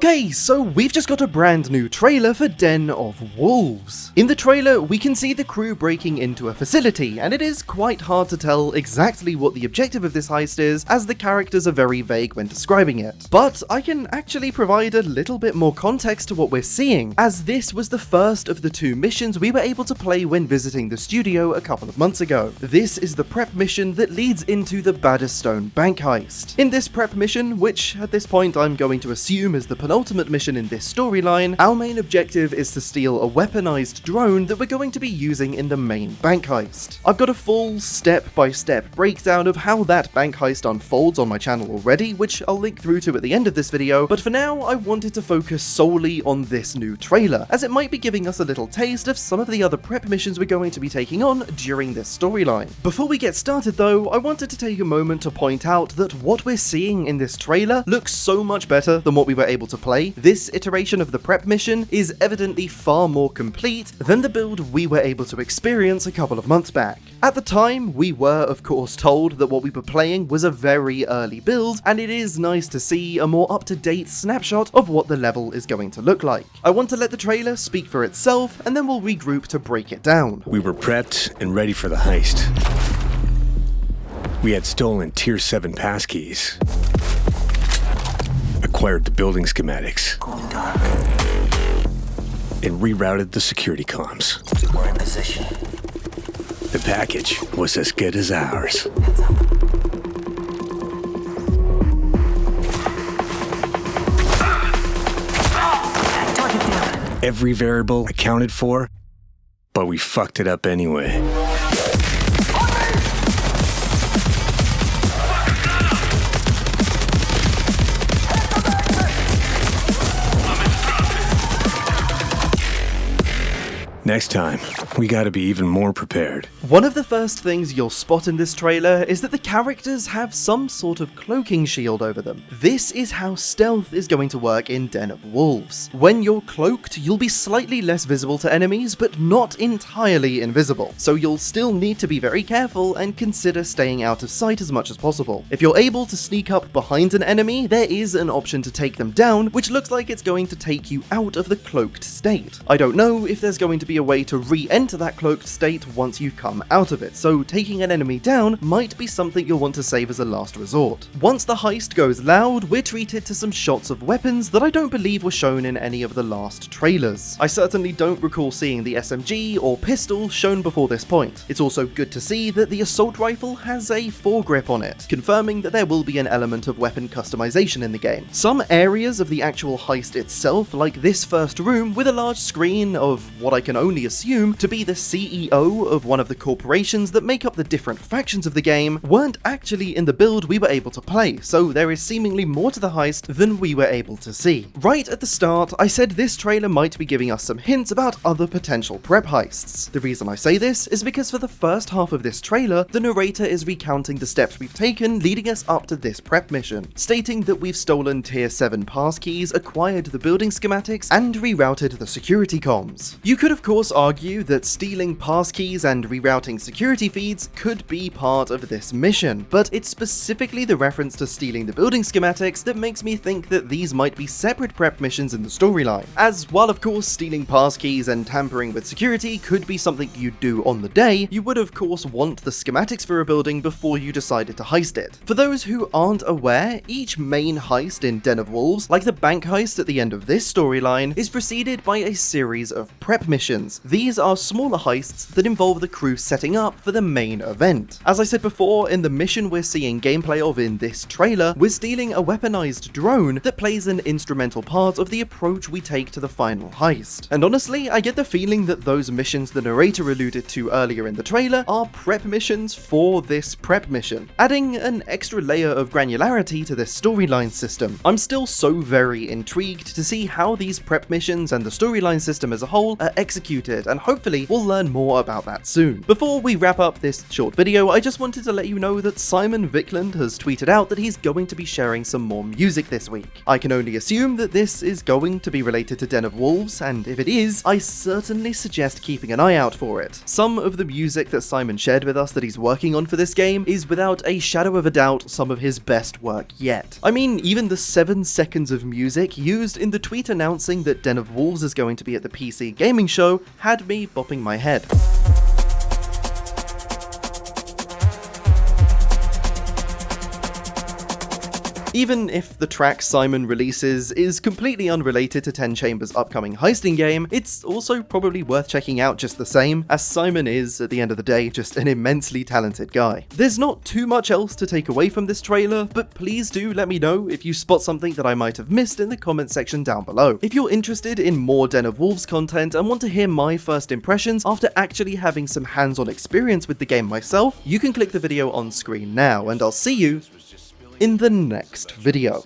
Okay, so we've just got a brand new trailer for Den of Wolves. In the trailer, we can see the crew breaking into a facility, and it is quite hard to tell exactly what the objective of this heist is, as the characters are very vague when describing it. But I can actually provide a little bit more context to what we're seeing, as this was the first of the two missions we were able to play when visiting the studio a couple of months ago. This is the prep mission that leads into the Baddrstone Bank Heist. In this prep mission, which at this point I'm going to assume is the penultimate mission in this storyline, our main objective is to steal a weaponized drone that we're going to be using in the main bank heist. I've got a full step-by-step breakdown of how that bank heist unfolds on my channel already, which I'll link through to at the end of this video, but for now I wanted to focus solely on this new trailer, as it might be giving us a little taste of some of the other prep missions we're going to be taking on during this storyline. Before we get started though, I wanted to take a moment to point out that what we're seeing in this trailer looks so much better than what we were able to play. This iteration of the prep mission is evidently far more complete than the build we were able to experience a couple of months back. At the time, we were of course told that what we were playing was a very early build, and it is nice to see a more up-to-date snapshot of what the level is going to look like. I want to let the trailer speak for itself, and then we'll regroup to break it down. We were prepped and ready for the heist. We had stolen Tier 7 passkeys, acquired the building schematics, and rerouted the security comms. We're in position. The package was as good as ours. Heads up. Target down. Every variable accounted for, but we fucked it up anyway. Next time, we gotta be even more prepared. One of the first things you'll spot in this trailer is that the characters have some sort of cloaking shield over them. This is how stealth is going to work in Den of Wolves. When you're cloaked, you'll be slightly less visible to enemies, but not entirely invisible, so you'll still need to be very careful and consider staying out of sight as much as possible. If you're able to sneak up behind an enemy, there is an option to take them down, which looks like it's going to take you out of the cloaked state. I don't know if there's going to be a way to re-enter that cloaked state once you come out of it, so taking an enemy down might be something you'll want to save as a last resort. Once the heist goes loud, we're treated to some shots of weapons that I don't believe were shown in any of the last trailers. I certainly don't recall seeing the SMG or pistol shown before this point. It's also good to see that the assault rifle has a foregrip on it, confirming that there will be an element of weapon customization in the game. Some areas of the actual heist itself, like this first room with a large screen of what I can only assume to be the CEO of one of the corporations that make up the different factions of the game, weren't actually in the build we were able to play, so there is seemingly more to the heist than we were able to see. Right at the start, I said this trailer might be giving us some hints about other potential prep heists. The reason I say this is because for the first half of this trailer, the narrator is recounting the steps we've taken leading us up to this prep mission, stating that we've stolen Tier 7 passkeys, acquired the building schematics, and rerouted the security comms. You could of course argue that stealing passkeys and rerouting security feeds could be part of this mission, but it's specifically the reference to stealing the building schematics that makes me think that these might be separate prep missions in the storyline, as while of course stealing passkeys and tampering with security could be something you'd do on the day, you would of course want the schematics for a building before you decided to heist it. For those who aren't aware, each main heist in Den of Wolves, like the bank heist at the end of this storyline, is preceded by a series of prep missions. These are smaller heists that involve the crew setting up for the main event. As I said before, in the mission we're seeing gameplay of in this trailer, we're stealing a weaponized drone that plays an instrumental part of the approach we take to the final heist. And honestly, I get the feeling that those missions the narrator alluded to earlier in the trailer are prep missions for this prep mission, adding an extra layer of granularity to this storyline system. I'm still so very intrigued to see how these prep missions and the storyline system as a whole are executed executed, and hopefully we'll learn more about that soon. Before we wrap up this short video, I just wanted to let you know that Simon Viklund has tweeted out that he's going to be sharing some more music this week. I can only assume that this is going to be related to Den of Wolves, and if it is, I certainly suggest keeping an eye out for it. Some of the music that Simon shared with us that he's working on for this game is without a shadow of a doubt some of his best work yet. I mean, even the 7 seconds of music used in the tweet announcing that Den of Wolves is going to be at the PC gaming show had me bopping my head. Even if the track Simon releases is completely unrelated to 10 Chambers' upcoming heisting game, it's also probably worth checking out just the same, as Simon is, at the end of the day, just an immensely talented guy. There's not too much else to take away from this trailer, but please do let me know if you spot something that I might have missed in the comment section down below. If you're interested in more Den of Wolves content and want to hear my first impressions after actually having some hands-on experience with the game myself, you can click the video on screen now, and I'll see you in the next video.